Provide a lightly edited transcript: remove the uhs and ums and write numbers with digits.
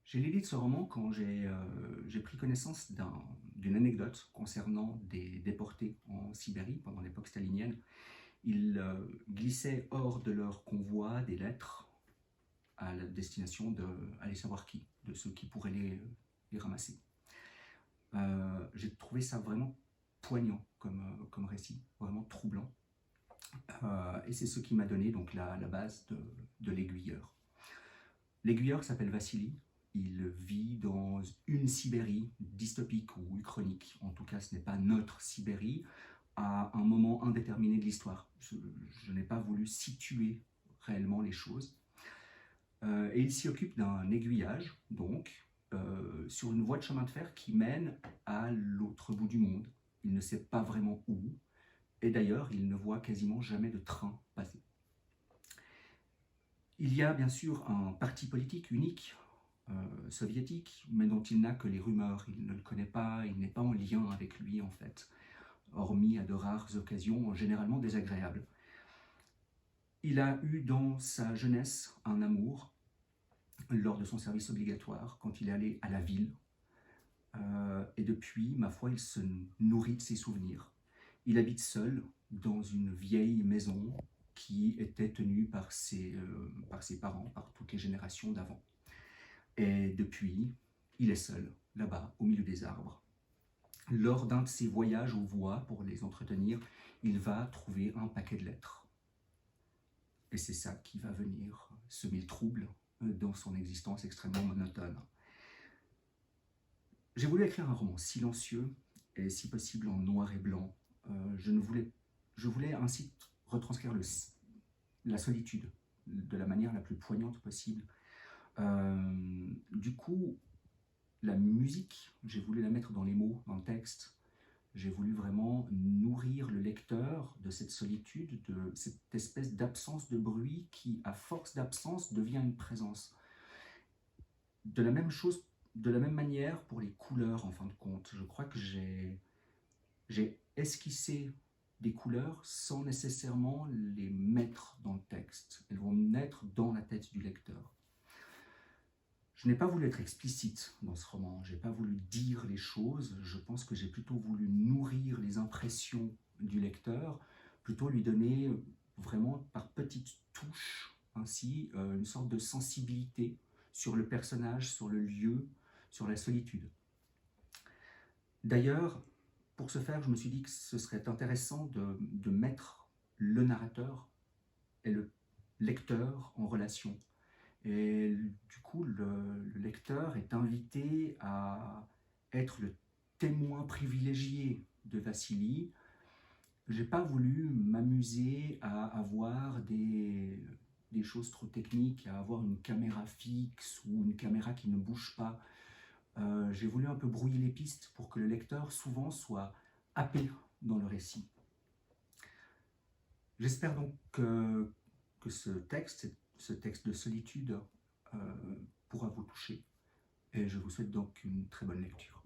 J'ai lu ce roman quand j'ai pris connaissance d'une anecdote concernant des déportés en Sibérie pendant l'époque stalinienne. Ils glissaient hors de leur convoi des lettres à la destination de aller savoir qui, de ceux qui pourraient les ramasser. J'ai trouvé ça vraiment poignant comme récit, vraiment troublant. Et c'est ce qui m'a donné donc la base de l'aiguilleur. L'aiguilleur s'appelle Vassili. Il vit dans une Sibérie dystopique ou uchronique. En tout cas, ce n'est pas notre Sibérie, à un moment indéterminé de l'histoire. Je n'ai pas voulu situer réellement les choses. Et il s'y occupe d'un aiguillage, donc, sur une voie de chemin de fer qui mène à l'autre bout du monde. Il ne sait pas vraiment où, et d'ailleurs, il ne voit quasiment jamais de train passer. Il y a bien sûr un parti politique unique, soviétique, mais dont il n'a que les rumeurs. Il ne le connaît pas, il n'est pas en lien avec lui en fait, hormis à de rares occasions généralement désagréables. Il a eu dans sa jeunesse un amour lors de son service obligatoire, quand il est allé à la ville, et depuis, ma foi, il se nourrit de ses souvenirs. Il habite seul dans une vieille maison qui était tenue par ses parents, par toutes les générations d'avant. Et depuis, il est seul, là-bas, au milieu des arbres. Lors d'un de ses voyages aux voix pour les entretenir, il va trouver un paquet de lettres. Et c'est ça qui va venir semer le trouble dans son existence extrêmement monotone. J'ai voulu écrire un roman silencieux et si possible en noir et blanc. Je voulais ainsi retranscrire la solitude de la manière la plus poignante possible. Du coup, la musique, j'ai voulu la mettre dans les mots, dans le texte. J'ai voulu vraiment nourrir le lecteur de cette solitude, de cette espèce d'absence de bruit qui, à force d'absence, devient une présence. De la même manière pour les couleurs, en fin de compte. Je crois que j'ai esquissé des couleurs sans nécessairement les mettre dans le texte. Elles vont naître dans la tête du lecteur. Je n'ai pas voulu être explicite dans ce roman, je n'ai pas voulu dire les choses, je pense que j'ai plutôt voulu nourrir les impressions du lecteur, plutôt lui donner vraiment par petites touches, ainsi, une sorte de sensibilité sur le personnage, sur le lieu, sur la solitude. D'ailleurs, pour ce faire, je me suis dit que ce serait intéressant de mettre le narrateur et le lecteur en relation. Et du coup, le lecteur est invité à être le témoin privilégié de Vassili. Je n'ai pas voulu m'amuser à avoir des choses trop techniques, à avoir une caméra fixe ou une caméra qui ne bouge pas. J'ai voulu un peu brouiller les pistes pour que le lecteur souvent soit happé dans le récit. J'espère donc que ce texte de solitude pourra vous toucher. Et je vous souhaite donc une très bonne lecture.